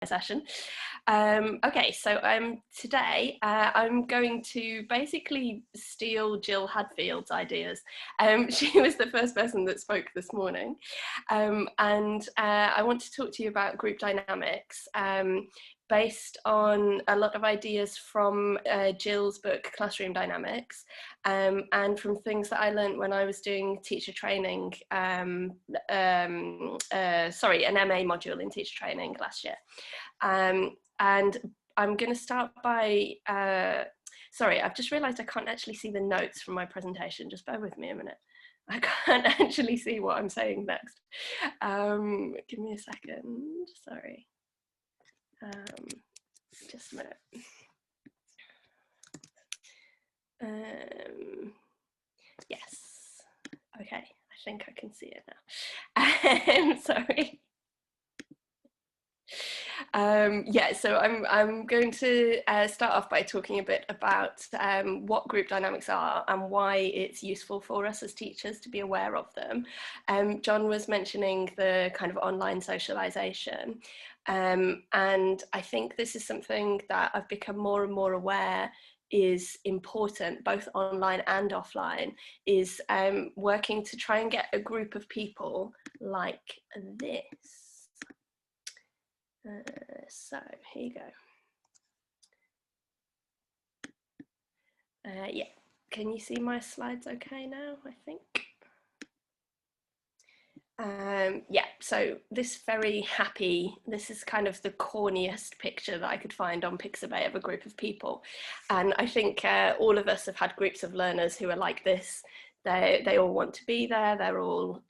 session. Okay, so today I'm going to basically steal Jill Hadfield's ideas. She was the first person that spoke this morning, and I want to talk to you about group dynamics based on a lot of ideas from Jill's book Classroom Dynamics, and from things that I learned when I was doing teacher training, an MA module in teacher training last year. And I'm going to start by, sorry, I've just realised I can't actually see the notes from my presentation. Just bear with me a minute. I can't actually see what I'm saying next. Give me a second, sorry. Just a minute. Yes, okay, I think I can see it now. Sorry. Yeah, so I'm going to start off by talking a bit about what group dynamics are and why it's useful for us as teachers to be aware of them. John was mentioning the kind of online socialization, and I think this is something that I've become more and more aware is important, both online and offline, is working to try and get a group of people like this. So here you go. Yeah, can you see my slides okay now, I think? Yeah, so this very happy, this is kind of the corniest picture that I could find on Pixabay of a group of people. And I think all of us have had groups of learners who are like this. They all want to be there, they're all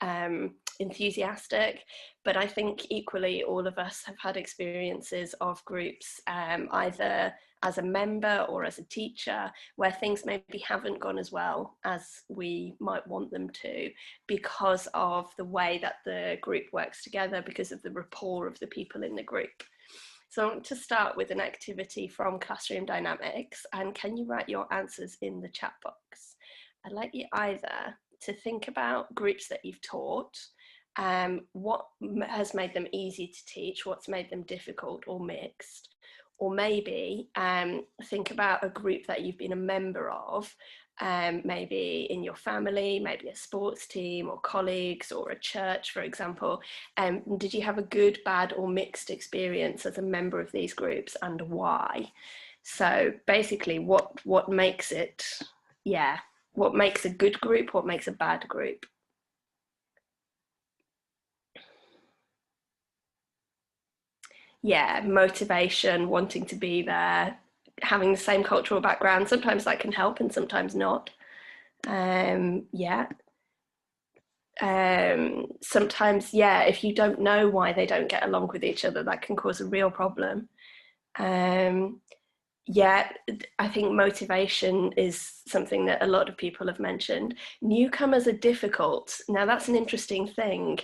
enthusiastic, but I think equally all of us have had experiences of groups either as a member or as a teacher where things maybe haven't gone as well as we might want them to because of the way that the group works together, because of the rapport of the people in the group. So I want to start with an activity from Classroom Dynamics, and can you write your answers in the chat box? I'd like you either to think about groups that you've taught, what has made them easy to teach, what's made them difficult or mixed, or maybe think about a group that you've been a member of, maybe in your family, maybe a sports team or colleagues or a church, for example. Did you have a good, bad or mixed experience as a member of these groups, and why? So basically what makes it, yeah, what makes a good group, what makes a bad group. Yeah, motivation, wanting to be there, having the same cultural background. Sometimes that can help and sometimes not. Yeah. Sometimes, yeah, if you don't know why they don't get along with each other, that can cause a real problem. Yeah, I think motivation is something that a lot of people have mentioned. Newcomers are difficult. Now, that's an interesting thing.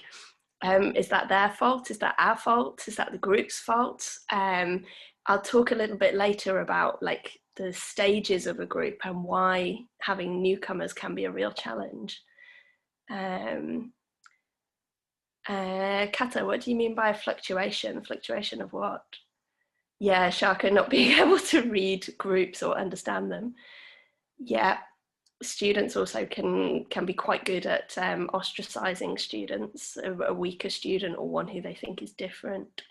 Is that their fault? Is that our fault? Is that the group's fault? I'll talk a little bit later about like the stages of a group and why having newcomers can be a real challenge. Kata, what do you mean by fluctuation? Fluctuation of what? Yeah, Shaka not being able to read groups or understand them. Yeah, students also can be quite good at ostracizing students, a weaker student or one who they think is different.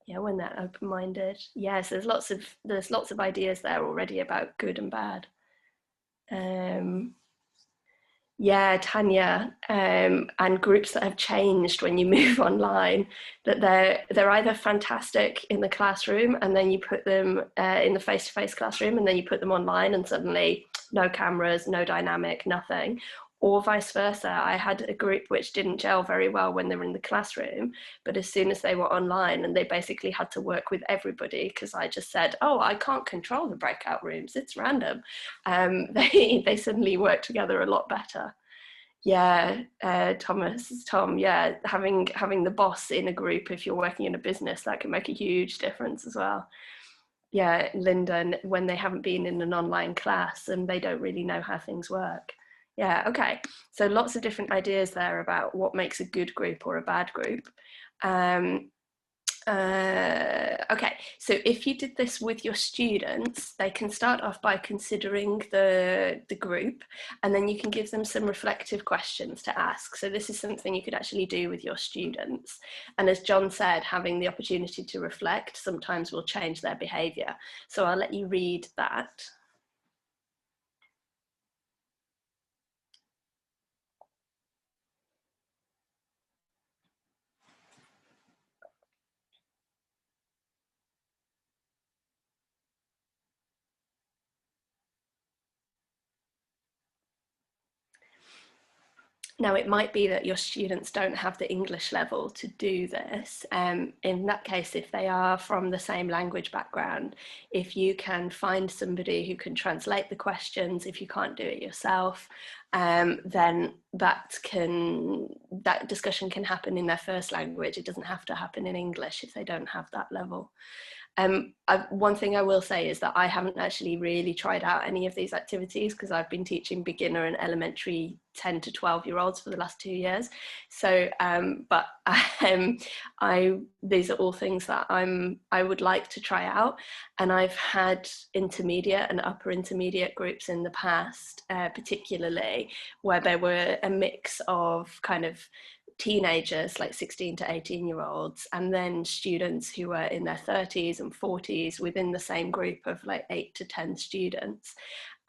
Yeah, when they're open-minded. Yes, there's lots of ideas there already about good and bad. Yeah, Tanya, and groups that have changed when you move online, that they're either fantastic in the classroom and then you put them in the face-to-face classroom and then you put them online and suddenly no cameras, no dynamic, nothing. Or vice versa. I had a group which didn't gel very well when they were in the classroom, but as soon as they were online and they basically had to work with everybody because I just said, oh, I can't control the breakout rooms, it's random. They suddenly worked together a lot better. Yeah, Tom, yeah, having the boss in a group, if you're working in a business, that can make a huge difference as well. Yeah, Linda, when they haven't been in an online class and they don't really know how things work. Yeah, okay. So lots of different ideas there about what makes a good group or a bad group. Okay, so if you did this with your students, they can start off by considering the group, and then you can give them some reflective questions to ask. So this is something you could actually do with your students. And as John said, having the opportunity to reflect sometimes will change their behaviour. So I'll let you read that. Now, it might be that your students don't have the English level to do this. In that case, if they are from the same language background, if you can find somebody who can translate the questions, if you can't do it yourself, then that discussion can happen in their first language. It doesn't have to happen in English if they don't have that level. One thing I will say is that I haven't actually really tried out any of these activities because I've been teaching beginner and elementary 10 to 12-year-olds for the last 2 years. So, these are all things that I would like to try out. And I've had intermediate and upper intermediate groups in the past, particularly where there were a mix of kind of teenagers, like 16 to 18-year-olds, and then students who were in their 30s and 40s within the same group of like 8 to 10 students.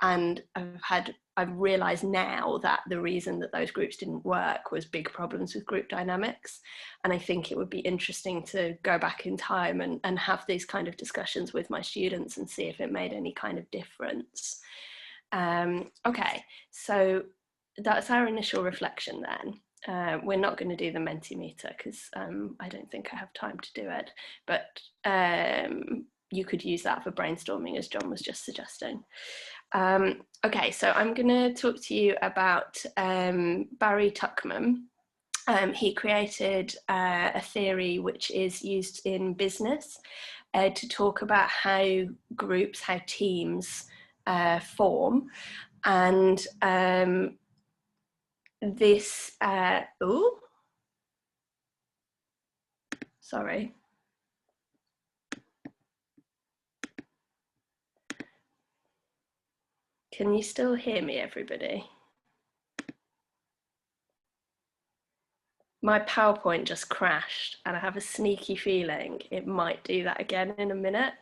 And I've realized now that the reason that those groups didn't work was big problems with group dynamics. And I think it would be interesting to go back in time and have these kind of discussions with my students and see if it made any kind of difference. Okay, so that's our initial reflection then. We're not going to do the Mentimeter because I don't think I have time to do it, but you could use that for brainstorming, as John was just suggesting. Okay, so I'm going to talk to you about Barry Tuchman. He created a theory which is used in business to talk about how groups, how teams form. And this, sorry. Can you still hear me, everybody? My PowerPoint just crashed and I have a sneaky feeling it might do that again in a minute.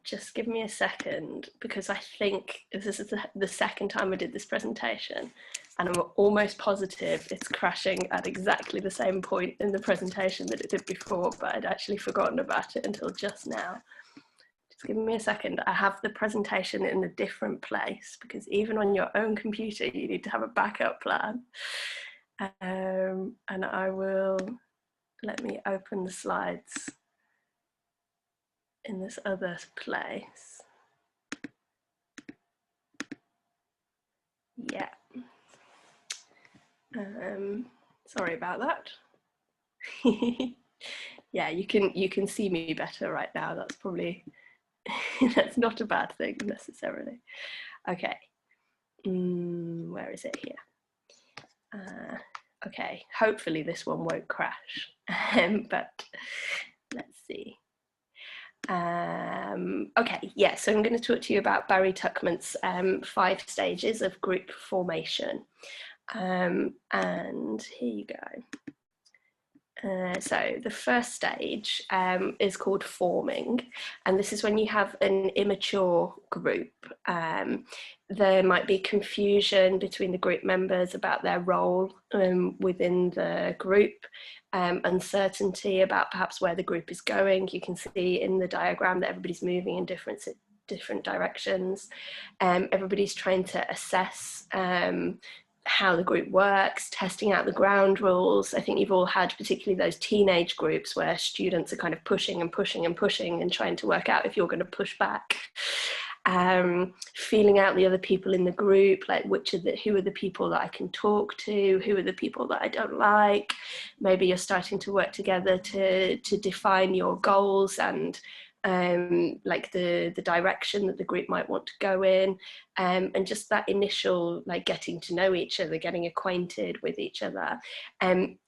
Just give me a second because I think this is the second time I did this presentation and I'm almost positive it's crashing at exactly the same point in the presentation that it did before, but I'd actually forgotten about it until just now. Just give me a second. I have the presentation in a different place because even on your own computer you need to have a backup plan. And I will, let me open the slides in this other place. Yeah. Sorry about that. Yeah, you can see me better right now. That's probably that's not a bad thing necessarily. Okay. Where is it here? Okay, hopefully this one won't crash, but let's see. Okay, yeah, so I'm going to talk to you about Barry Tuchman's 5 stages of group formation. And here you go. So the first stage is called forming, and this is when you have an immature group. There might be confusion between the group members about their role within the group, uncertainty about perhaps where the group is going. You can see in the diagram that everybody's moving in different directions. Everybody's trying to assess how the group works, testing out the ground rules. I think you've all had particularly those teenage groups where students are kind of pushing and pushing and pushing and trying to work out if you're going to push back. Feeling out the other people in the group, like who are the people that I can talk to, who are the people that I don't like. Maybe you're starting to work together to define your goals and like the direction that the group might want to go in, and just that initial like getting to know each other, getting acquainted with each other.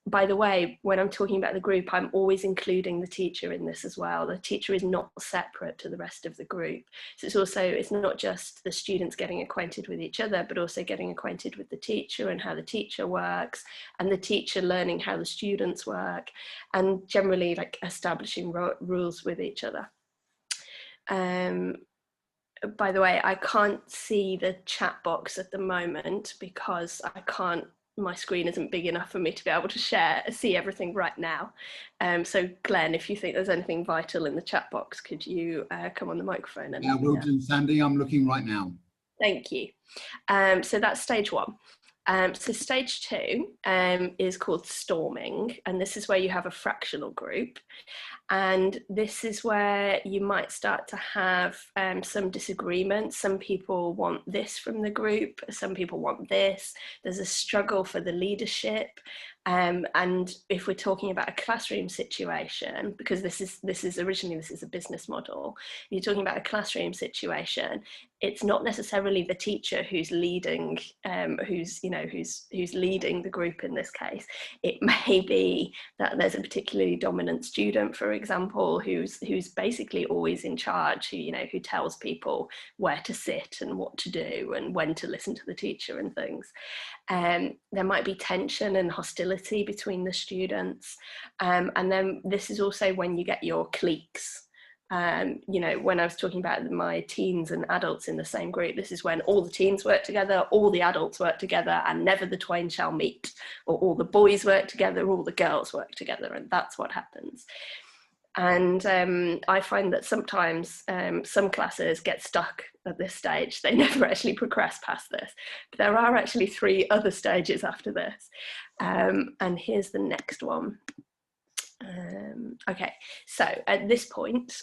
by the way, when I'm talking about the group, I'm always including the teacher in this as well. The teacher is not separate to the rest of the group. So it's not just the students getting acquainted with each other, but also getting acquainted with the teacher and how the teacher works, and the teacher learning how the students work, and generally like establishing rules with each other. By the way, I can't see the chat box at the moment because my screen isn't big enough for me to be able to see everything right now. So Glenn, if you think there's anything vital in the chat box, could you come on the microphone? And yeah, will do, Sandy. I'm looking right now. Thank you. So that's stage 1. So stage 2 is called storming, and this is where you have a fractional group. And this is where you might start to have some disagreements. Some people want this from the group, some people want this. There's a struggle for the leadership. And if we're talking about a classroom situation, because this is originally a business model, you're talking about a classroom situation, it's not necessarily the teacher who's leading, who's leading the group in this case. It may be that there's a particularly dominant student, for example, who's basically always in charge, who tells people where to sit and what to do and when to listen to the teacher and things. There might be tension and hostility between the students, and then this is also when you get your cliques. When I was talking about my teens and adults in the same group, this is when all the teens work together, all the adults work together, and never the twain shall meet, or all the boys work together, all the girls work together, and that's what happens. And I find that sometimes some classes get stuck at this stage. They never actually progress past this. But there are actually 3 other stages after this. And here's the next one. Okay, so at this point,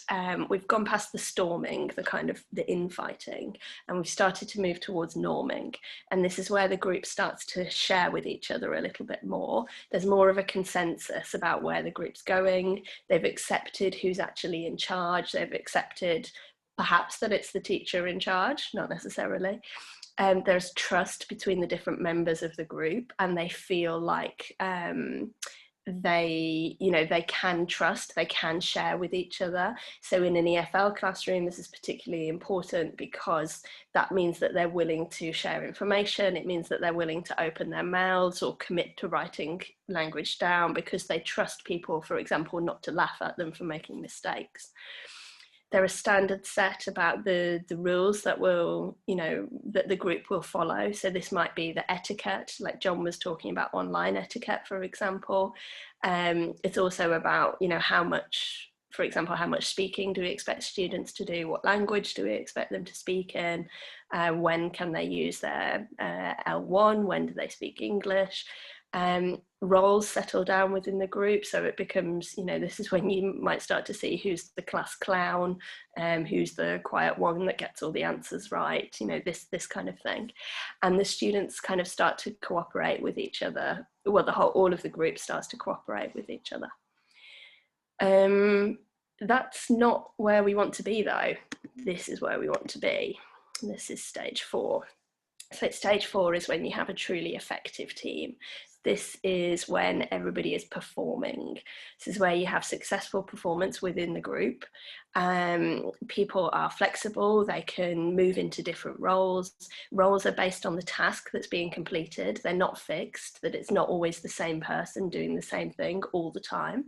we've gone past the storming, the infighting, and we've started to move towards norming. And this is where the group starts to share with each other a little bit more. There's more of a consensus about where the group's going. They've accepted who's actually in charge. They've accepted perhaps that it's the teacher in charge, not necessarily. There's trust between the different members of the group, and they feel like they can trust, they can share with each other. So in an EFL classroom, this is particularly important because that means that they're willing to share information. It means that they're willing to open their mouths or commit to writing language down because they trust people, for example, not to laugh at them for making mistakes. There are standards set about the rules that that the group will follow. So this might be the etiquette, like John was talking about online etiquette, for example. It's also about, how much speaking do we expect students to do? What language do we expect them to speak in? When can they use their L1? When do they speak English? Roles settle down within the group, so it becomes, this is when you might start to see who's the class clown, who's the quiet one that gets all the answers right, this kind of thing. And the students kind of start to cooperate with each other. Well, all of the group starts to cooperate with each other. That's not where we want to be, though. This is where we want to be. This is stage 4. So stage 4 is when you have a truly effective team. This is when everybody is performing. This is where you have successful performance within the group. People are flexible, they can move into different roles. Roles are based on the task that's being completed. They're not fixed, that it's not always the same person doing the same thing all the time.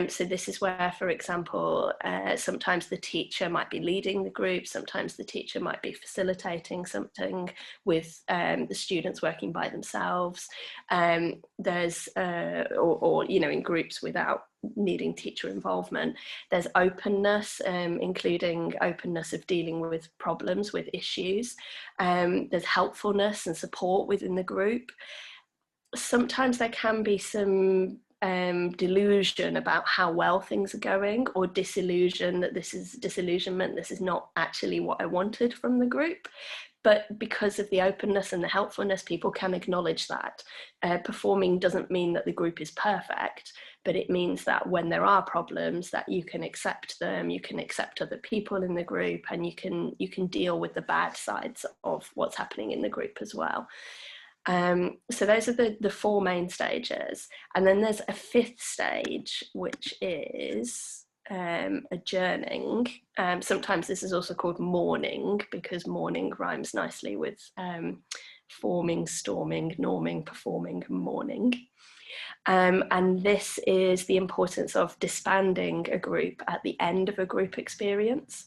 So this is where, for example, sometimes the teacher might be leading the group, sometimes the teacher might be facilitating something with the students working by themselves. There's, in groups without needing teacher involvement. There's openness, including openness of dealing with problems, with issues. There's helpfulness and support within the group. Sometimes there can be some delusion about how well things are going, or disillusionment, this is not actually what I wanted from the group. But because of the openness and the helpfulness, people can acknowledge that. Performing doesn't mean that the group is perfect, but it means that when there are problems, that you can accept them, you can accept other people in the group, and you can deal with the bad sides of what's happening in the group as well. So those are the four main stages. And then there's a fifth stage, which is adjourning. Sometimes this is also called mourning, because mourning rhymes nicely with forming, storming, norming, performing, mourning. And this is the importance of disbanding a group at the end of a group experience.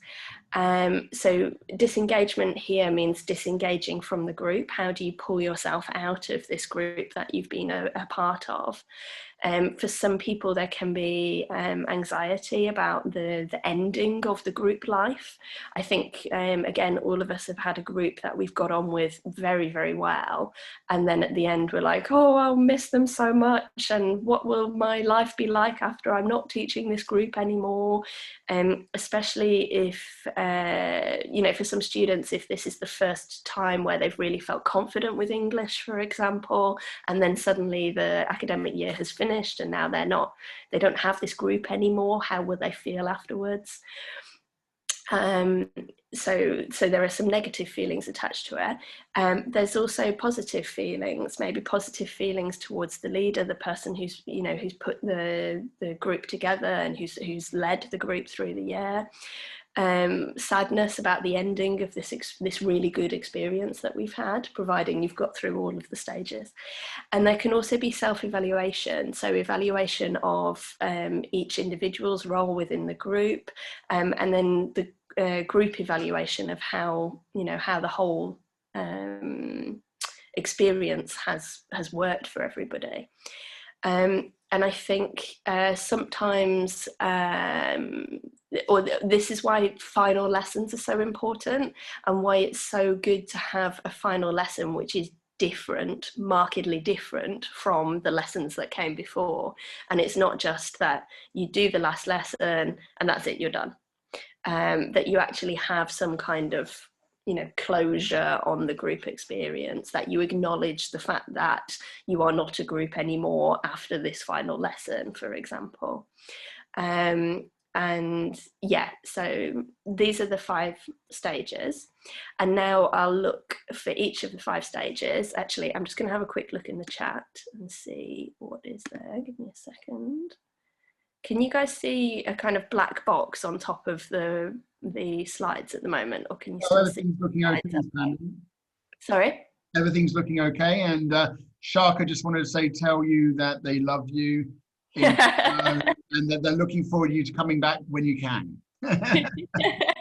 So disengagement here means disengaging from the group. How do you pull yourself out of this group that you've been a part of? For some people, there can be anxiety about the ending of the group life. I think, again, all of us have had a group that we've got on with very, very well. And then at the end, we're like, oh, I'll miss them so much. And what will my life be like after I'm not teaching this group anymore? Especially if, for some students, if this is the first time where they've really felt confident with English, for example, and then suddenly the academic year has finished and now they don't have this group anymore, how will they feel afterwards? So there are some negative feelings attached to it. There's also positive feelings, maybe positive feelings towards the leader, the person who's put the group together and who's led the group through the year. Sadness about the ending of this really good experience that we've had, providing you've got through all of the stages. And there can also be self-evaluation, so evaluation of each individual's role within the group, and then the group evaluation of how the whole experience has worked for everybody. And I think sometimes, or this is why final lessons are so important, and why it's so good to have a final lesson which is different, markedly different from the lessons that came before. And it's not just that you do the last lesson and that's it, you're done. That you actually have some kind of closure on the group experience, that you acknowledge the fact that you are not a group anymore after this final lesson, for example. And yeah, so these are the 5 stages. And now I'll look for each of the 5 stages. Actually, I'm just going to have a quick look in the chat and see what is there. Give me a second. Can you guys see a kind of black box on top of the slides at the moment, or can you still see? Everything's looking okay, Sandy. Sorry? Everything's looking okay, and Shaka just wanted to tell you that they love you, and that they're looking forward to you coming back when you can.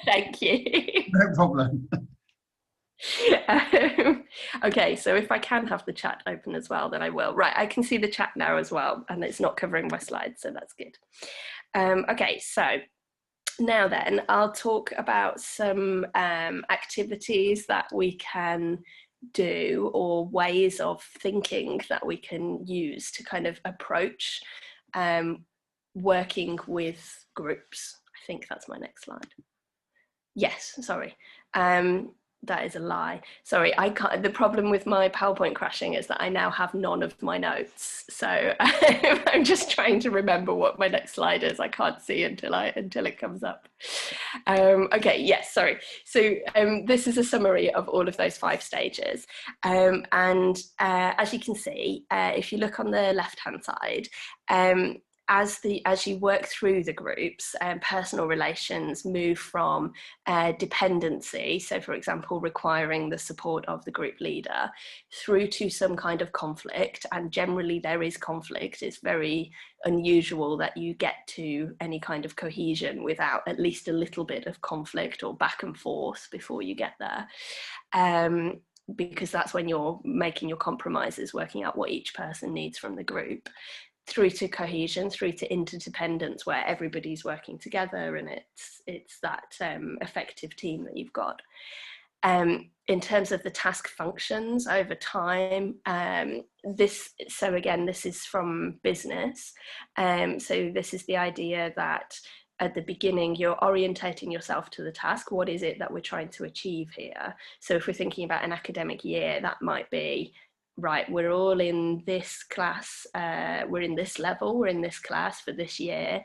Thank you. No problem. Okay, so if I can have the chat open as well, then I will. Right, I can see the chat now as well, and it's not covering my slides, so that's good. Okay, so now then, I'll talk about some activities that we can do, or ways of thinking that we can use to kind of approach working with groups. I think that's my next slide. Yes, sorry. That is a lie. Sorry, I can't. The problem with my PowerPoint crashing is that I now have none of my notes. So I'm just trying to remember what my next slide is. I can't see until it comes up. Okay, yes, sorry. So this is a summary of all of those 5 stages. And as you can see, if you look on the left-hand side, as you work through the groups, personal relations move from dependency, so for example requiring the support of the group leader, through to some kind of conflict. And generally there is conflict. It's very unusual that you get to any kind of cohesion without at least a little bit of conflict or back and forth before you get there. Because that's when you're making your compromises, working out what each person needs from the group, through to cohesion, through to interdependence, where everybody's working together and it's that effective team that you've got. In terms of the task functions over time, so again, this is from business. So this is the idea that at the beginning, you're orientating yourself to the task. What is it that we're trying to achieve here? So if we're thinking about an academic year, that might be, right, we're all in this class, we're in this level, we're in this class for this year.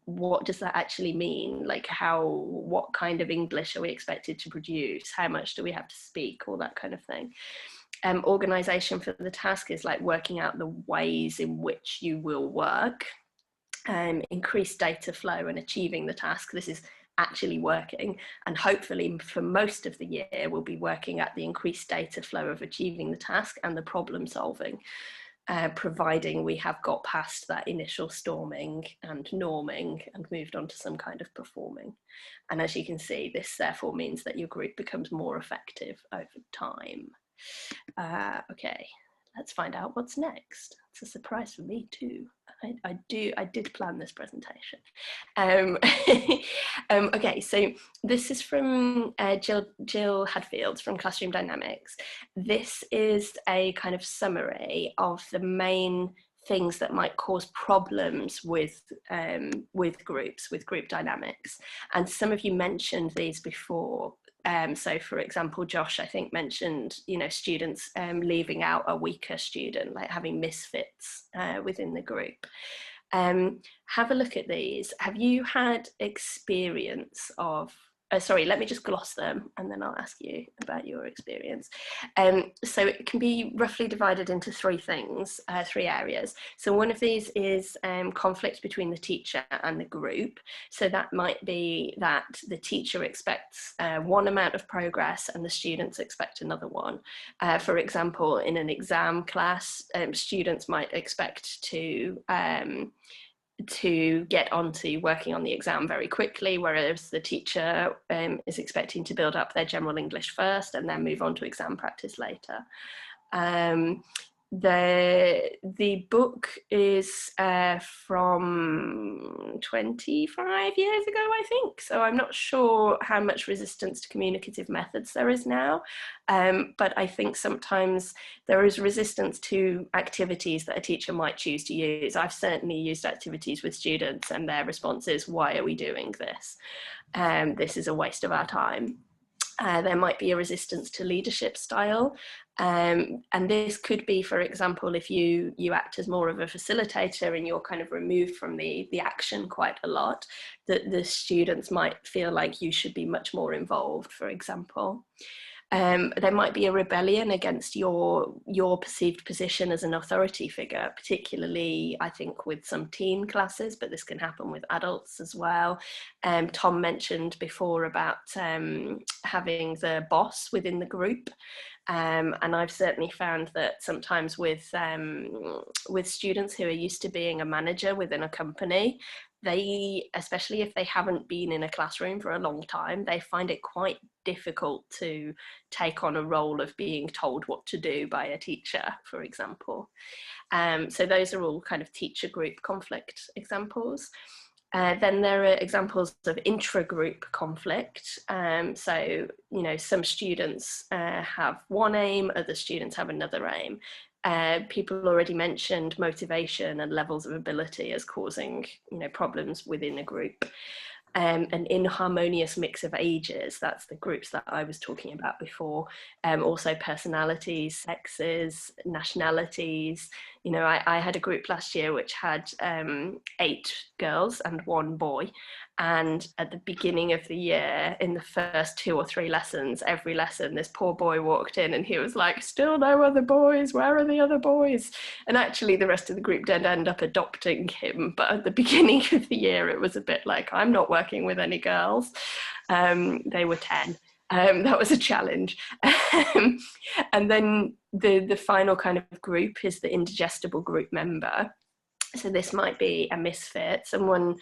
What does that actually mean? Like what kind of English are we expected to produce? How much do we have to speak? All that kind of thing. Organisation for the task is like working out the ways in which you will work. Increased data flow and achieving the task. This is actually working, and hopefully for most of the year we'll be working at the increased data flow of achieving the task and the problem solving, providing we have got past that initial storming and norming and moved on to some kind of performing. And as you can see, this therefore means that your group becomes more effective over time. Okay, let's find out what's next. It's a surprise for me too. I did plan this presentation. Okay, so this is from Jill Hadfield from Classroom Dynamics. This is a kind of summary of the main things that might cause problems with groups, with group dynamics. And some of you mentioned these before. So for example, Josh, I think mentioned, students leaving out a weaker student, like having misfits within the group. Have a look at these. Have you had experience of, sorry, let me just gloss them and then I'll ask you about your experience. So it can be roughly divided into three things, three areas. So one of these is conflict between the teacher and the group. So that might be that the teacher expects one amount of progress and the students expect another one. For example, in an exam class, students might expect to get onto working on the exam very quickly, whereas the teacher is expecting to build up their general English first and then move on to exam practice later. The book is from 25 years ago, I think, so I'm not sure how much resistance to communicative methods there is now, but I think sometimes there is resistance to activities that a teacher might choose to use. I've certainly used activities with students and their response is, why are we doing this? This is a waste of our time. There might be a resistance to leadership style. And this could be, for example, if you act as more of a facilitator and you're kind of removed from the action quite a lot, that the students might feel like you should be much more involved, for example. There might be a rebellion against your perceived position as an authority figure, particularly, I think, with some teen classes, but this can happen with adults as well. Tom mentioned before about having the boss within the group. And I've certainly found that sometimes with students who are used to being a manager within a company, they, especially if they haven't been in a classroom for a long time, they find it quite difficult to take on a role of being told what to do by a teacher, for example. So those are all kind of teacher group conflict examples. Then there are examples of intra-group conflict. So, some students have one aim, other students have another aim. People already mentioned motivation and levels of ability as causing, problems within a group. An inharmonious mix of ages, that's the groups that I was talking about before. Also personalities, sexes, nationalities. I had a group last year which had 8 girls and 1 boy. And at the beginning of the year, in the first 2 or 3 lessons, every lesson, this poor boy walked in and he was like, still no other boys, where are the other boys? And actually the rest of the group did end up adopting him. But at the beginning of the year, it was a bit like, I'm not working with any girls. They were 10. That was a challenge. And then the final kind of group is the indigestible group member. So this might be a misfit, someone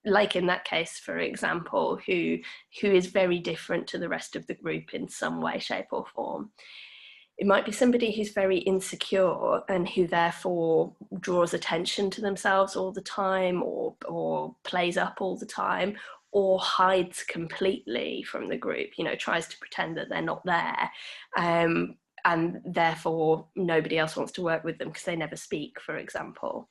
like in that case, for example, who is very different to the rest of the group in some way, shape or form. It might be somebody who's very insecure and who therefore draws attention to themselves all the time, or plays up all the time, or hides completely from the group, tries to pretend that they're not there. And therefore nobody else wants to work with them because they never speak, for example.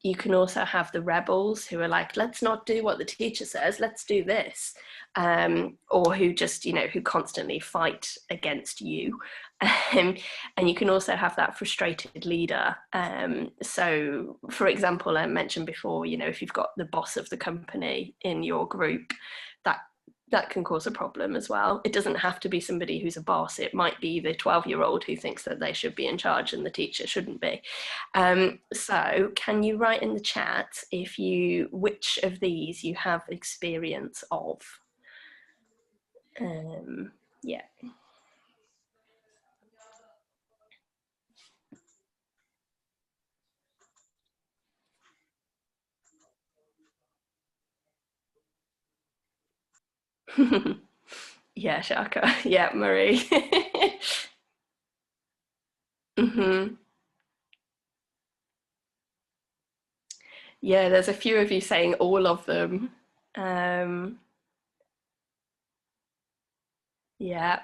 You can also have the rebels who are like, let's not do what the teacher says, let's do this. Or who just, who constantly fight against you. And you can also have that frustrated leader. So, for example, I mentioned before, if you've got the boss of the company in your group, that that can cause a problem as well. It doesn't have to be somebody who's a boss. It might be the 12-year-old who thinks that they should be in charge and the teacher shouldn't be. So can you write in the chat which of these you have experience of? Yeah. Yeah, Shaka. Yeah, Marie. Yeah, there's a few of you saying all of them. Yeah.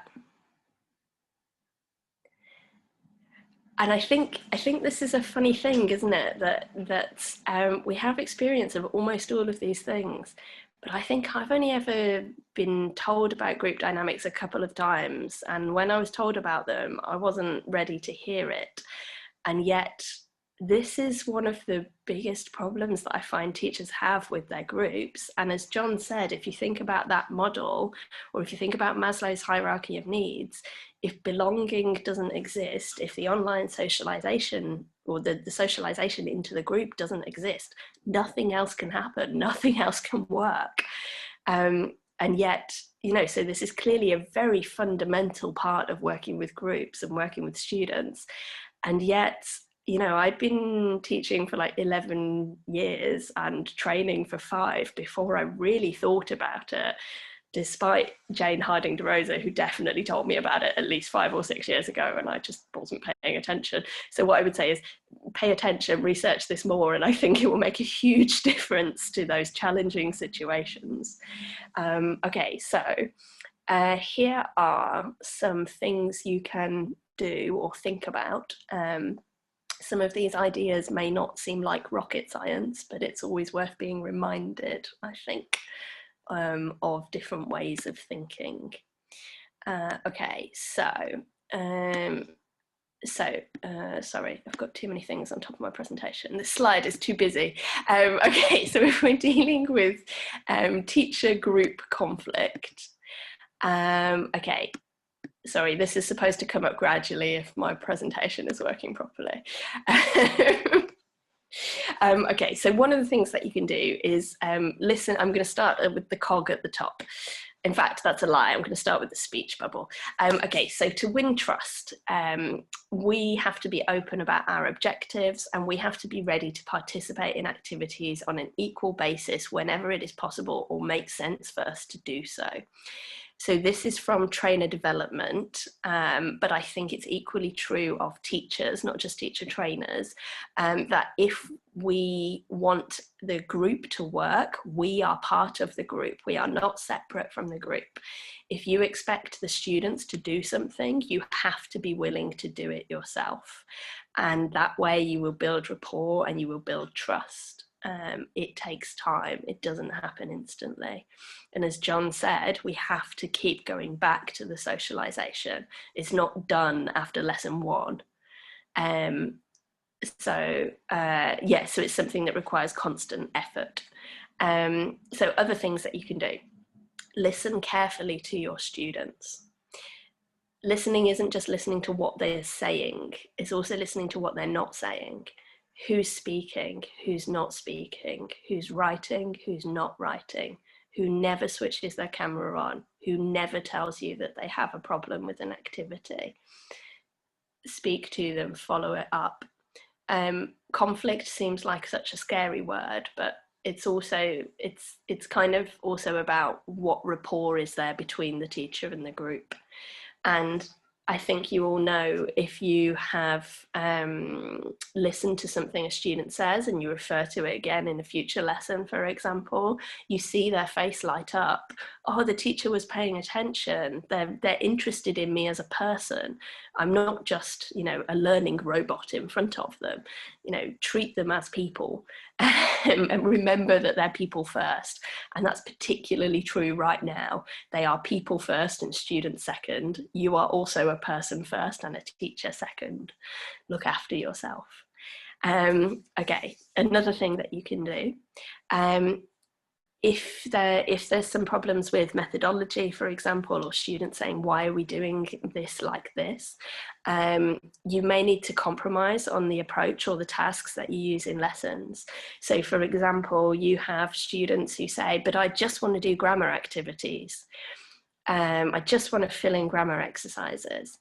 And I think this is a funny thing, isn't it? That we have experience of almost all of these things, but I think I've only ever been told about group dynamics a couple of times, and when I was told about them, I wasn't ready to hear it. And yet, this is one of the biggest problems that I find teachers have with their groups. And as John said, if you think about that model, or if you think about Maslow's hierarchy of needs, if belonging doesn't exist, if the online socialization or the socialization into the group doesn't exist, nothing else can happen, nothing else can work. And yet, so this is clearly a very fundamental part of working with groups and working with students. And yet, I'd been teaching for like 11 years and training for 5 before I really thought about it, despite Jane Harding DeRosa, who definitely told me about it at least 5 or 6 years ago, and I just wasn't paying attention. So what I would say is pay attention, research this more, and I think it will make a huge difference to those challenging situations. Okay, so here are some things you can do or think about. Some of these ideas may not seem like rocket science, but it's always worth being reminded, I think, of different ways of thinking. Okay, sorry, I've got too many things on top of my presentation. This slide is too busy. Okay, so if we're dealing with teacher group conflict, okay, sorry, this is supposed to come up gradually if my presentation is working properly. Okay, so one of the things that you can do is listen. I'm going to start with the cog at the top. In fact, that's a lie. I'm going to start with the speech bubble. Okay, so to win trust, we have to be open about our objectives, and we have to be ready to participate in activities on an equal basis whenever it is possible or makes sense for us to do so. So this is from trainer development, but I think it's equally true of teachers, not just teacher trainers, that if we want the group to work, we are part of the group. We are not separate from the group. If you expect the students to do something, you have to be willing to do it yourself. And that way you will build rapport and you will build trust. It takes time. It doesn't happen instantly. And as John said, we have to keep going back to the socialization. It's not done after lesson 1. So it's something that requires constant effort. So other things that you can do: listen carefully to your students. Listening isn't just listening to what they're saying, it's also listening to what they're not saying. Who's speaking, who's not speaking, who's writing, who's not writing, who never switches their camera on, who never tells you that they have a problem with an activity. Speak to them, follow it up. Conflict seems like such a scary word, but it's kind of also about what rapport is there between the teacher and the group. And I think you all know, if you have listened to something a student says and you refer to it again in a future lesson, for example, you see their face light up. Oh, the teacher was paying attention. They're interested in me as a person. I'm not just, a learning robot in front of them. Treat them as people and remember that they're people first. And that's particularly true right now. They are people first and students second. You are also a person first and a teacher second. Look after yourself. Okay, another thing that you can do if there's some problems with methodology, for example, or students saying, why are we doing this like this, you may need to compromise on the approach or the tasks that you use in lessons. So for example, you have students who say, but I just want to do grammar activities. I just want to fill in grammar exercises.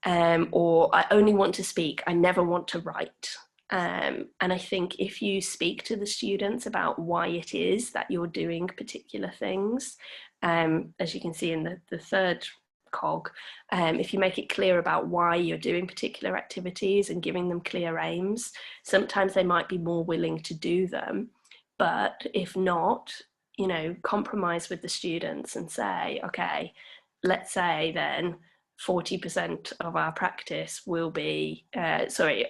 Or I only want to speak, I never want to write. And I think if you speak to the students about why it is that you're doing particular things, as you can see in the third cog, if you make it clear about why you're doing particular activities and giving them clear aims, sometimes they might be more willing to do them. But if not, you know, compromise with the students and say, okay, let's say then 40% of our practice will be,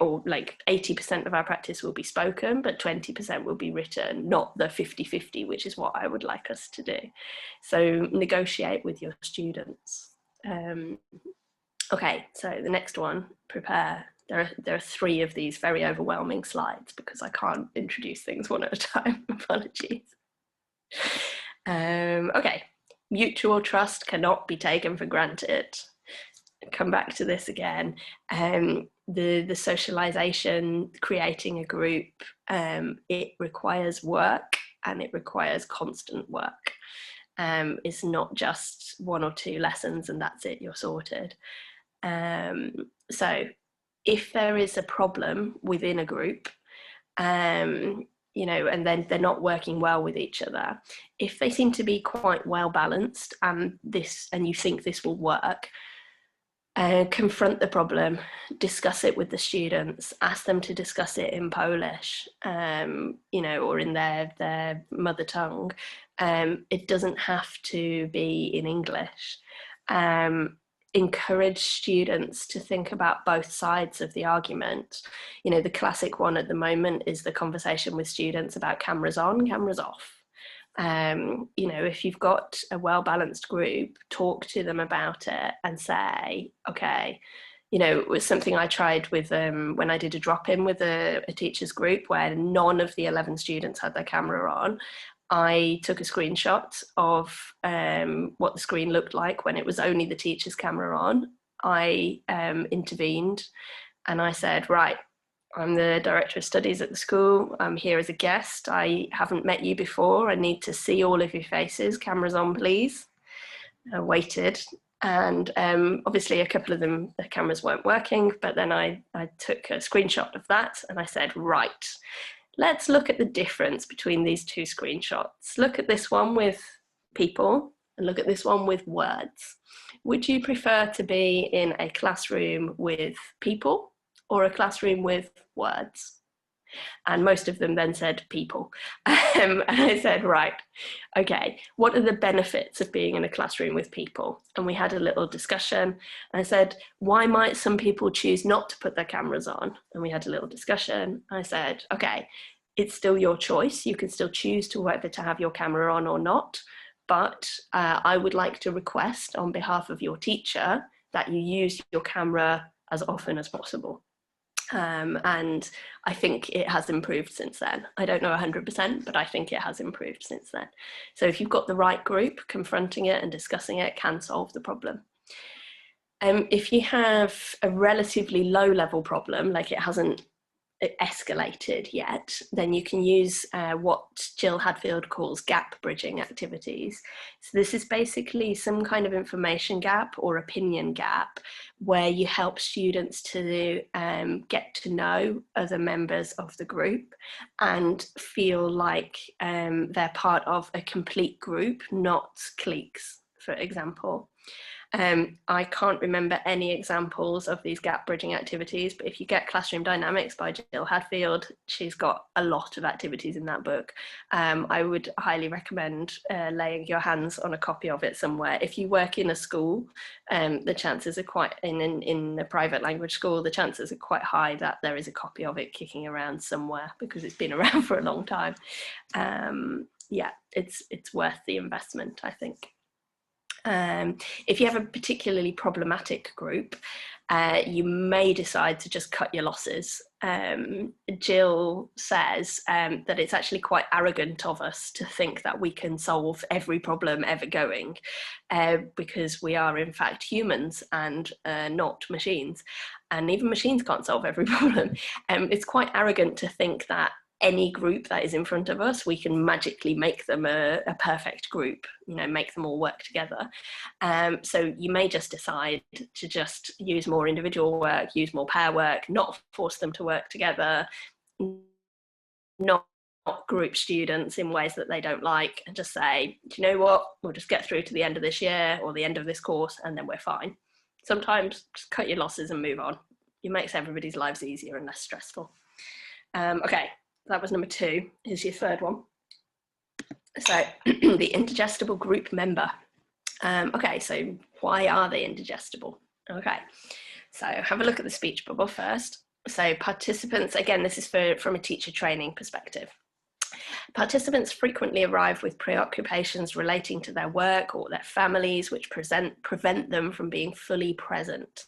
or like 80% of our practice will be spoken, but 20% will be written, not the 50-50, which is what I would like us to do. So negotiate with your students. Okay, so the next one, prepare. There are 3 of these very overwhelming slides because I can't introduce things one at a time. Apologies. Okay, mutual trust cannot be taken for granted. Come back to this again. The socialization, creating a group, it requires work and it requires constant work. It's not just 1 or 2 lessons and that's it, you're sorted. So if there is a problem within a group, you know, and then they're not working well with each other, if they seem to be quite well balanced and you think this will work, confront the problem, discuss it with the students, ask them to discuss it in Polish, you know, or in their mother tongue. It doesn't have to be in English. Encourage students to think about both sides of the argument. You know, the classic one at the moment is the conversation with students about cameras on, cameras off. You know, if you've got a well-balanced group, talk to them about it and say, okay, you know, it was something I tried with when I did a drop-in with a teacher's group where none of the 11 students had their camera on. I took a screenshot of what the screen looked like when it was only the teacher's camera on. I intervened and I said, right, I'm the director of studies at the school. I'm here as a guest. I haven't met you before. I need to see all of your faces. Cameras on, please. I waited. And obviously a couple of them, the cameras weren't working, but then I took a screenshot of that and I said, right, let's look at the difference between these 2 screenshots. Look at this one with people and look at this one with words. Would you prefer to be in a classroom with people or a classroom with words? And most of them then said people. And I said, right, okay, what are the benefits of being in a classroom with people? And we had a little discussion. I said, why might some people choose not to put their cameras on? And we had a little discussion. I said, okay, it's still your choice. You can still choose to whether to have your camera on or not. But I would like to request on behalf of your teacher that you use your camera as often as possible. And I think it has improved since then. I don't know 100%, but I think it has improved since then. So if you've got the right group, confronting it and discussing it can solve the problem. If you have a relatively low level problem, like it hasn't escalated yet, then you can use what Jill Hadfield calls gap bridging activities. So this is basically some kind of information gap or opinion gap where you help students to get to know other members of the group and feel like they're part of a complete group, not cliques, for example. I can't remember any examples of these gap bridging activities, but if you get Classroom Dynamics by Jill Hadfield, she's got a lot of activities in that book. I would highly recommend laying your hands on a copy of it somewhere. If you work in a school, the chances are quite, in a private language school, the chances are quite high that there is a copy of it kicking around somewhere because it's been around for a long time. Yeah, it's worth the investment, I think. If you have a particularly problematic group, you may decide to just cut your losses. Jill says that it's actually quite arrogant of us to think that we can solve every problem ever going, because we are in fact humans and not machines, and even machines can't solve every problem. It's quite arrogant to think that any group that is in front of us, we can magically make them a perfect group, make them all work together. So you may just decide to just use more individual work, use more pair work, not force them to work together, not group students in ways that they don't like, and just say, do you know what, we'll just get through to the end of this year or the end of this course and then we're fine. Sometimes just cut your losses and move on. It makes everybody's lives easier and less stressful. Okay, that was number 2. Here's your third one. So the indigestible group member. Okay, so why are they indigestible? Okay, so have a look at the speech bubble first. So participants, again, this is from a teacher training perspective. Participants frequently arrive with preoccupations relating to their work or their families, which prevent them from being fully present.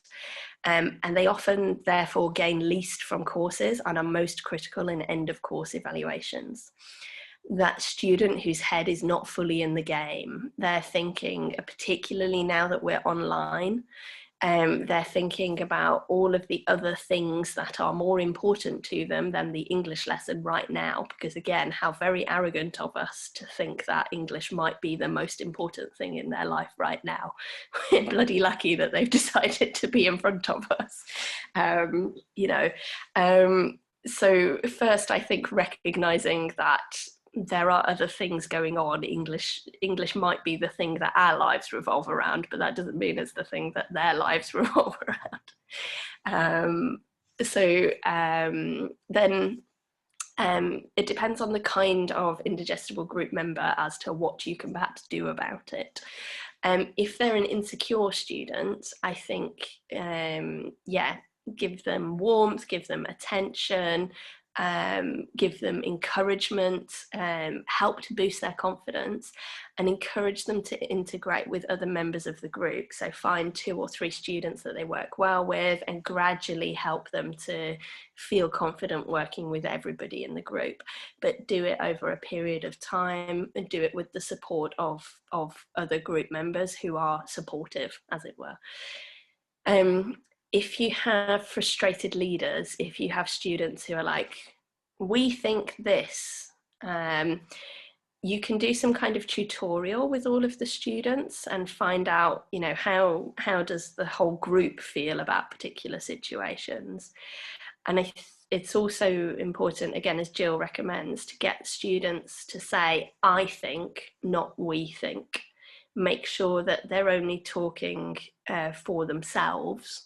And they often, therefore, gain least from courses and are most critical in end-of-course evaluations. That student whose head is not fully in the game, they're thinking, particularly now that we're online, they're thinking about all of the other things that are more important to them than the English lesson right now, because again, how very arrogant of us to think that English might be the most important thing in their life right now. We're bloody lucky that they've decided to be in front of us. So first, I think recognizing that there are other things going on. English might be the thing that our lives revolve around, but that doesn't mean it's the thing that their lives revolve around. Then it depends on the kind of indigestible group member as to what you can perhaps do about it. If they're an insecure student, I think, give them warmth, give them attention, give them encouragement, help to boost their confidence, and encourage them to integrate with other members of the group. So find 2 or 3 students that they work well with and gradually help them to feel confident working with everybody in the group, but do it over a period of time and do it with the support of other group members who are supportive, as it were. If you have frustrated leaders, if you have students who are like, we think this, you can do some kind of tutorial with all of the students and find out, how does the whole group feel about particular situations. And it's also important, again, as Jill recommends, to get students to say, I think, not we think. Make sure that they're only talking for themselves.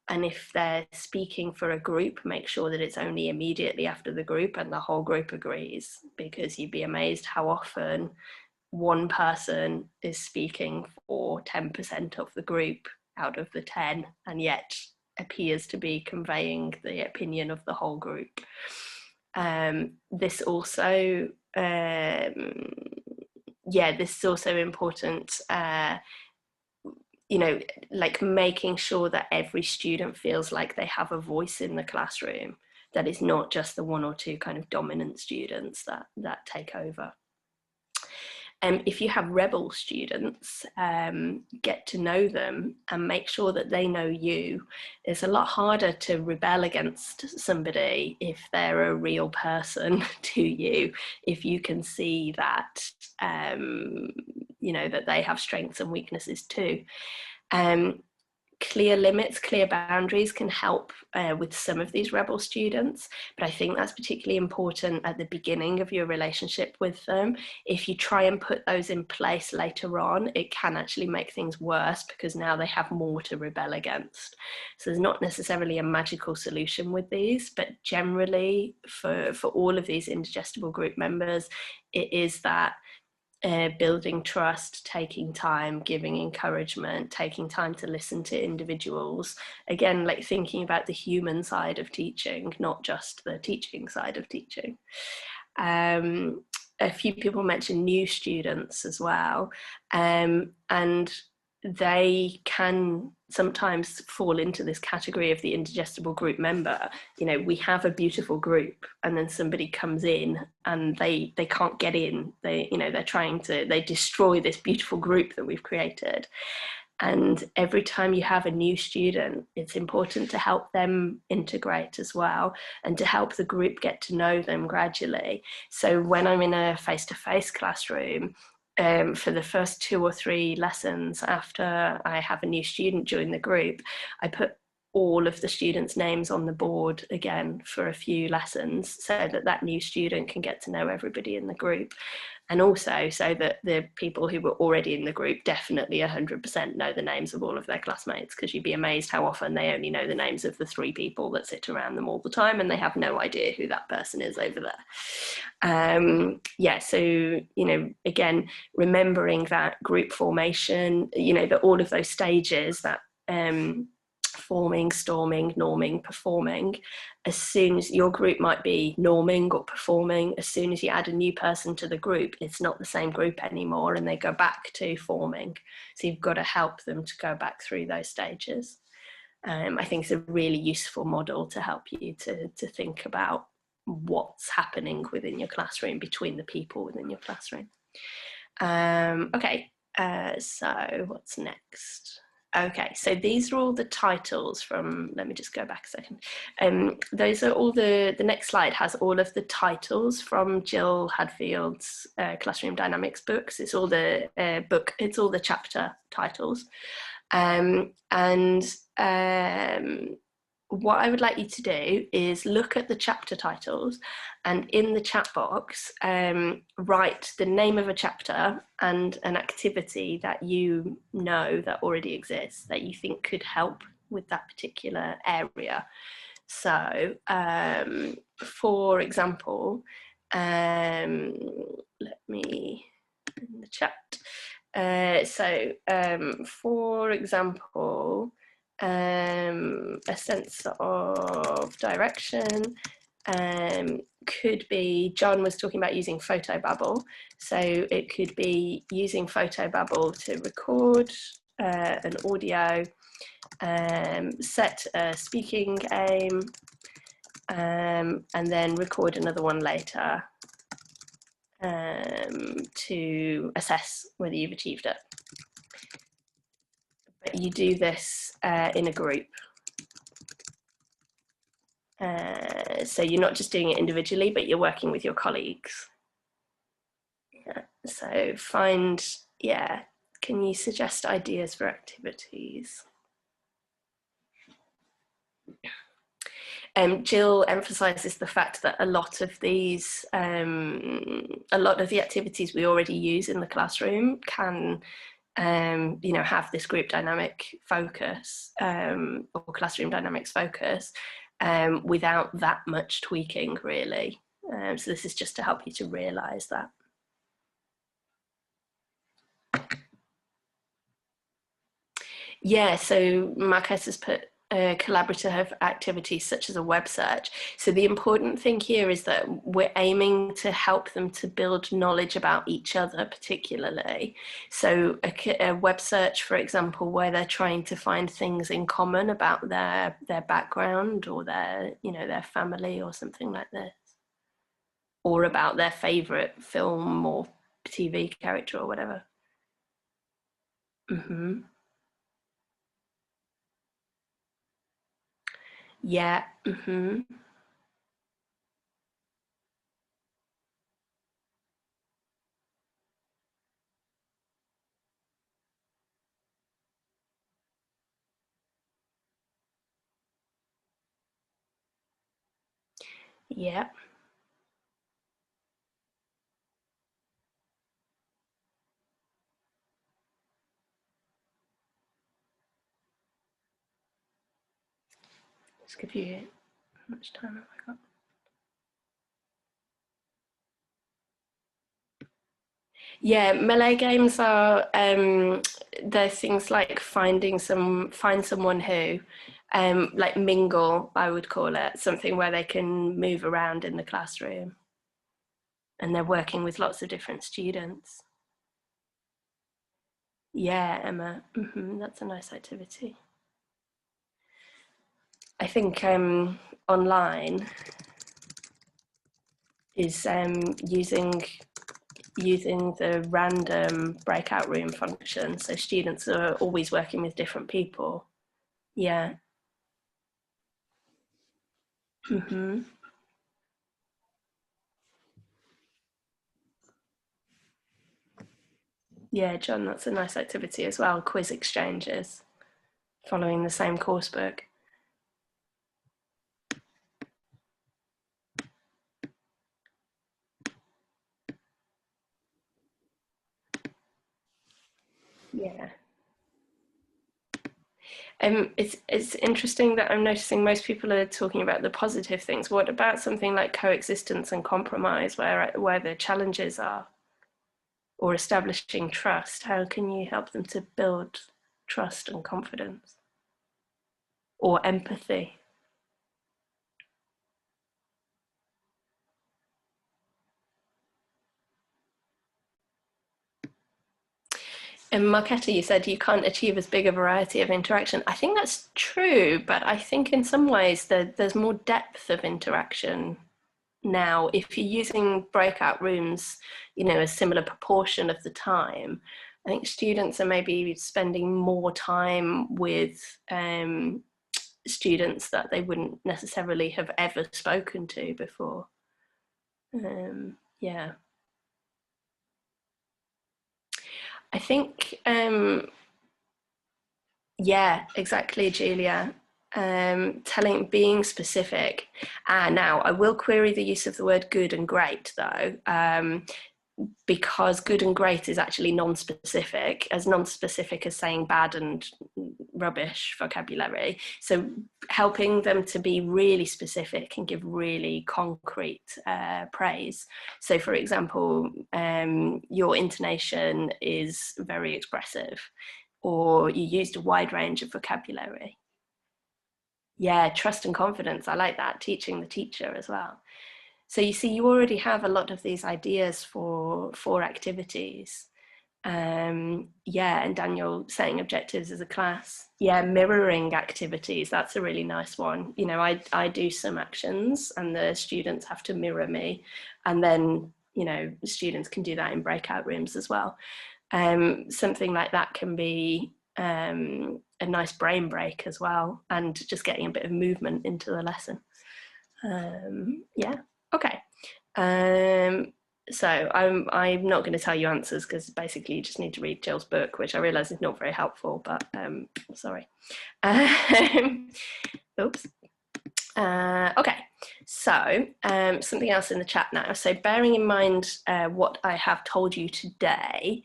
And if they're speaking for a group, make sure that it's only immediately after the group and the whole group agrees, because you'd be amazed how often one person is speaking for 10% of the group out of the 10, and yet appears to be conveying the opinion of the whole group. This is also important, like making sure that every student feels like they have a voice in the classroom, that it's not just the 1 or 2 kind of dominant students that take over. If you have rebel students, get to know them and make sure that they know you. It's a lot harder to rebel against somebody if they're a real person to you, if you can see that, that they have strengths and weaknesses too. Clear limits, clear boundaries can help with some of these rebel students, but I think that's particularly important at the beginning of your relationship with them. If you try and put those in place later on, it can actually make things worse, because now they have more to rebel against. So there's not necessarily a magical solution with these, but generally for all of these indigestible group members, it is that building trust, taking time, giving encouragement, taking time to listen to individuals. Again, like thinking about the human side of teaching, not just the teaching side of teaching. A few people mentioned new students as well. And they can sometimes fall into this category of the indigestible group member. You know, we have a beautiful group and then somebody comes in and they can't get in. They, you know, they destroy this beautiful group that we've created. And every time you have a new student, it's important to help them integrate as well and to help the group get to know them gradually. So when I'm in a face-to-face classroom, for the first 2 or 3 lessons after I have a new student join the group, I put all of the students' names on the board again for a few lessons so that that new student can get to know everybody in the group. And also so that the people who were already in the group definitely 100% know the names of all of their classmates, because you'd be amazed how often they only know the names of the 3 people that sit around them all the time and they have no idea who that person is over there. Yeah, so, you know, again, remembering that group formation, you know, that all of those stages, that forming, storming, norming, performing, as soon as your group might be norming or performing, as soon as you add a new person to the group, it's not the same group anymore and they go back to forming. So you've got to help them to go back through those stages. I think it's a really useful model to help you to think about what's happening within your classroom, between the people within your classroom. Okay, so what's next? Okay, so these are all the titles from, let me just go back a second. Those are all the next slide has all of the titles from Jill Hadfield's Classroom Dynamics books. It's all the it's all the chapter titles. What I would like you to do is look at the chapter titles and in the chat box, write the name of a chapter and an activity that you know that already exists that you think could help with that particular area. So, for example, let me, in the chat. For example, a sense of direction could be, John was talking about using Photobubble, so it could be using Photobubble to record an audio, set a speaking aim, and then record another one later to assess whether you've achieved it. But you do this in a group. So you're not just doing it individually, but you're working with your colleagues. Yeah. So can you suggest ideas for activities? Jill emphasises the fact that a lot of these, a lot of the activities we already use in the classroom can you know, have this group dynamic focus or classroom dynamics focus without that much tweaking, really. So this is just to help you to realise that. Yeah, so Marquez has put collaborative activities such as a web search. So the important thing here is that we're aiming to help them to build knowledge about each other particularly. So a web search, for example, where they're trying to find things in common about their background or their, you know, their family or something like this, or about their favourite film or TV character or whatever. Mm-hmm. Yeah. Mm-hmm. Yeah. Just give you, how much time have I got? Yeah, melee games are they're things like find someone who, like mingle, I would call it, something where they can move around in the classroom and they're working with lots of different students. Yeah, Emma. That's a nice activity. I think online is using the random breakout room function, so students are always working with different people. Yeah. Yeah, John, that's a nice activity as well. Quiz exchanges following the same course book. Yeah. It's interesting that I'm noticing most people are talking about the positive things. What about something like coexistence and compromise, where the challenges are, or establishing trust? How can you help them to build trust and confidence, or empathy? And Marketa, you said you can't achieve as big a variety of interaction. I think that's true, but I think in some ways there's more depth of interaction now. If you're using breakout rooms, a similar proportion of the time, I think students are maybe spending more time with students that they wouldn't necessarily have ever spoken to before. Yeah. I think yeah, exactly, Julia. Being specific. Now, I will query the use of the word good and great, though, because good and great is actually non-specific as saying bad and rubbish vocabulary. So helping them to be really specific and give really concrete praise. So, for example, your intonation is very expressive, or you used a wide range of vocabulary. Yeah, trust and confidence. I like that. Teaching the teacher as well. So you see, you already have a lot of these ideas for activities. Yeah, and Daniel, setting objectives as a class. Yeah, mirroring activities. That's a really nice one. I do some actions and the students have to mirror me. And then, students can do that in breakout rooms as well. Something like that can be a nice brain break as well, and just getting a bit of movement into the lesson. Yeah, okay. So I'm not going to tell you answers, because basically you just need to read Jill's book, which I realise is not very helpful, but sorry. Oops. Okay, so something else in the chat now. So bearing in mind what I have told you today,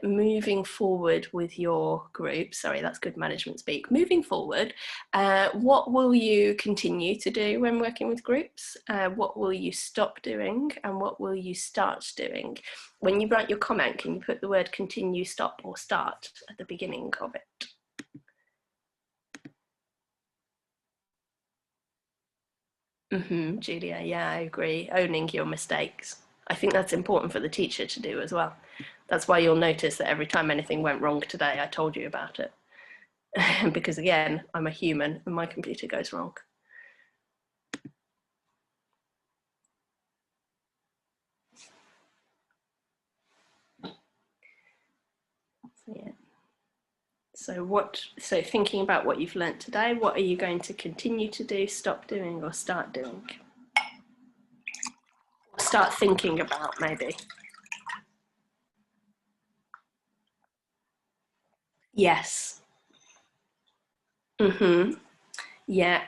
moving forward with your group, sorry, that's good management speak. Moving forward, what will you continue to do when working with groups? What will you stop doing, and what will you start doing? When you write your comment, can you put the word continue, stop, or start at the beginning of it? Julia, yeah, I agree. Owning your mistakes. I think that's important for the teacher to do as well. That's why you'll notice that every time anything went wrong today, I told you about it. Because again, I'm a human and my computer goes wrong. So, yeah. So thinking about what you've learnt today, what are you going to continue to do, stop doing, or start doing? Start thinking about, maybe. Yes. Yeah.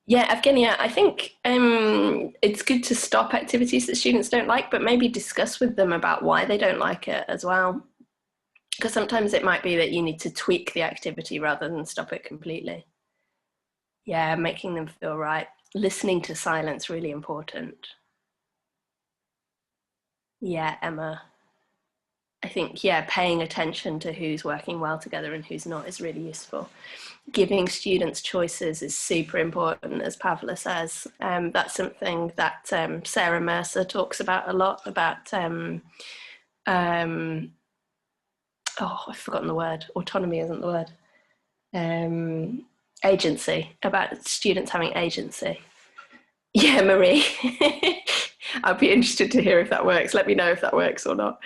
Yeah, Evgenia, I think it's good to stop activities that students don't like, but maybe discuss with them about why they don't like it as well. Because sometimes it might be that you need to tweak the activity rather than stop it completely. Yeah, making them feel right. Listening to silence, really important. Yeah, Emma. I think, yeah, paying attention to who's working well together and who's not is really useful. Giving students choices is super important, as Pavla says. That's something that Sarah Mercer talks about a lot, about, oh, I've forgotten the word. Autonomy isn't the word. Agency, about students having agency. Yeah, Marie. I'd be interested to hear if that works. Let me know if that works or not.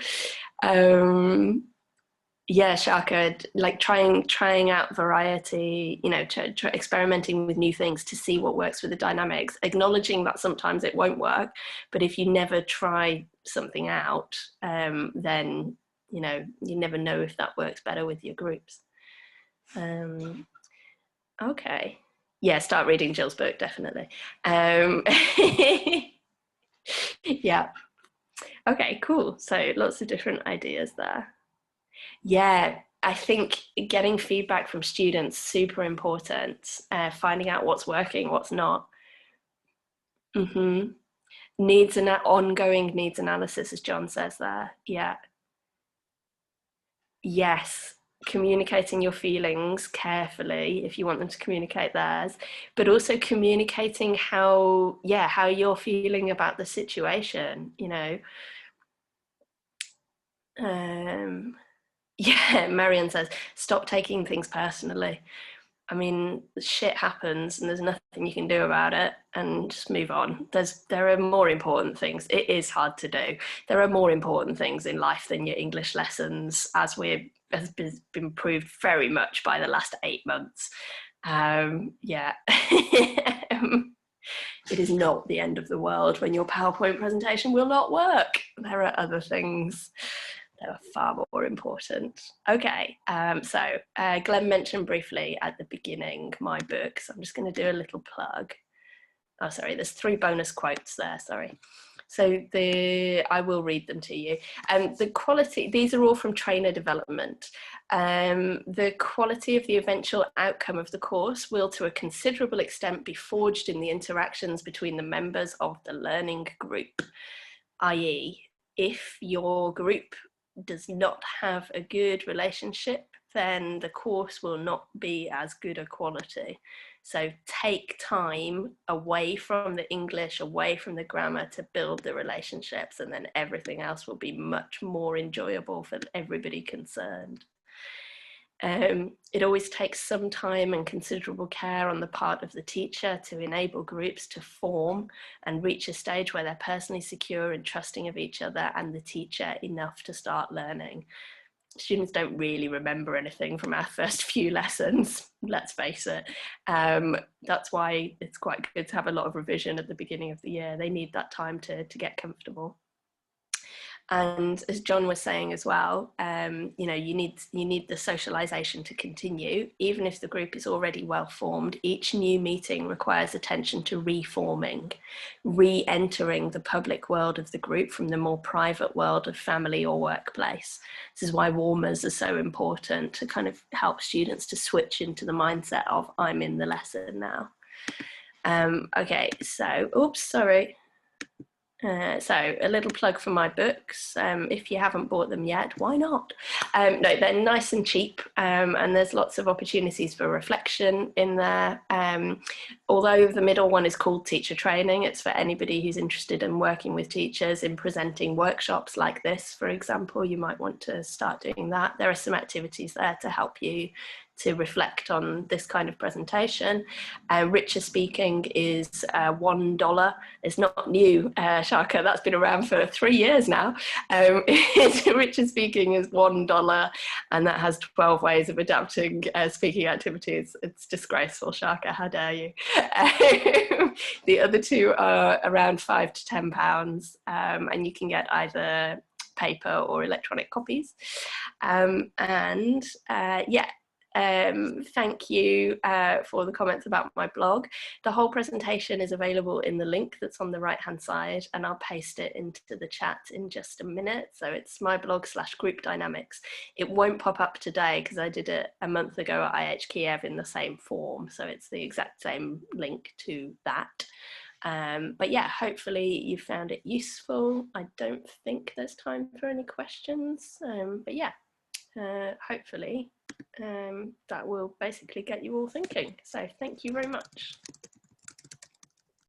Yeah, Shaka, like trying out variety, you know, experimenting with new things to see what works with the dynamics, acknowledging that sometimes it won't work, but if you never try something out, then, you know, you never know if that works better with your groups. Okay. Yeah, start reading Jill's book, definitely. Yeah. Okay, cool. So lots of different ideas there. Yeah, I think getting feedback from students, super important. Finding out what's working, what's not. Mm-hmm. Ongoing needs analysis, as John says there. Yeah. Yes. Communicating your feelings carefully if you want them to communicate theirs, but also communicating how you're feeling about the situation, you know. Yeah, Marion says, stop taking things personally. I mean, shit happens and there's nothing you can do about it, and just move on. There are more important things. It is hard to do. There are more important things in life than your English lessons, as has been proved very much by the last 8 months. Yeah. It is not the end of the world when your PowerPoint presentation will not work. There are other things that are far more important. Okay, so Glenn mentioned briefly at the beginning my book, so I'm just going to do a little plug. Oh, sorry, there's 3 bonus quotes there, sorry. So I will read them to you. The quality, these are all from trainer development. The quality of the eventual outcome of the course will to a considerable extent be forged in the interactions between the members of the learning group, i.e., if your group does not have a good relationship, then the course will not be as good a quality. So take time away from the English, away from the grammar, to build the relationships, and then everything else will be much more enjoyable for everybody concerned. It always takes some time and considerable care on the part of the teacher to enable groups to form and reach a stage where they're personally secure and trusting of each other and the teacher enough to start learning. Students don't really remember anything from our first few lessons, let's face it. That's why it's quite good to have a lot of revision at the beginning of the year. They need that time to get comfortable. And as John was saying as well, you know, you need the socialization to continue. Even if the group is already well formed, each new meeting requires attention to reforming, re-entering the public world of the group from the more private world of family or workplace. This is why warmers are so important, to kind of help students to switch into the mindset of, I'm in the lesson now. Okay, so, oops, sorry. So a little plug for my books. If you haven't bought them yet, why not? No, they're nice and cheap, and there's lots of opportunities for reflection in there. Although the middle one is called Teacher Training, it's for anybody who's interested in working with teachers in presenting workshops like this, for example. You might want to start doing that. There are some activities there to help you to reflect on this kind of presentation. Richer Speaking is $1. It's not new, Shaka, that's been around for 3 years now. Richer Speaking is $1, and that has 12 ways of adapting speaking activities. It's disgraceful, Shaka, how dare you. The other 2 are around £5 to £10, and you can get either paper or electronic copies. Yeah. Thank you for the comments about my blog. The whole presentation is available in the link that's on the right hand side, and I'll paste it into the chat in just a minute. So it's my blog /group dynamics. It won't pop up today because I did it a month ago at IH Kiev in the same form, so it's the exact same link to that. But yeah, hopefully you found it useful. I don't think there's time for any questions, but yeah, hopefully that will basically get you all thinking. So thank you very much.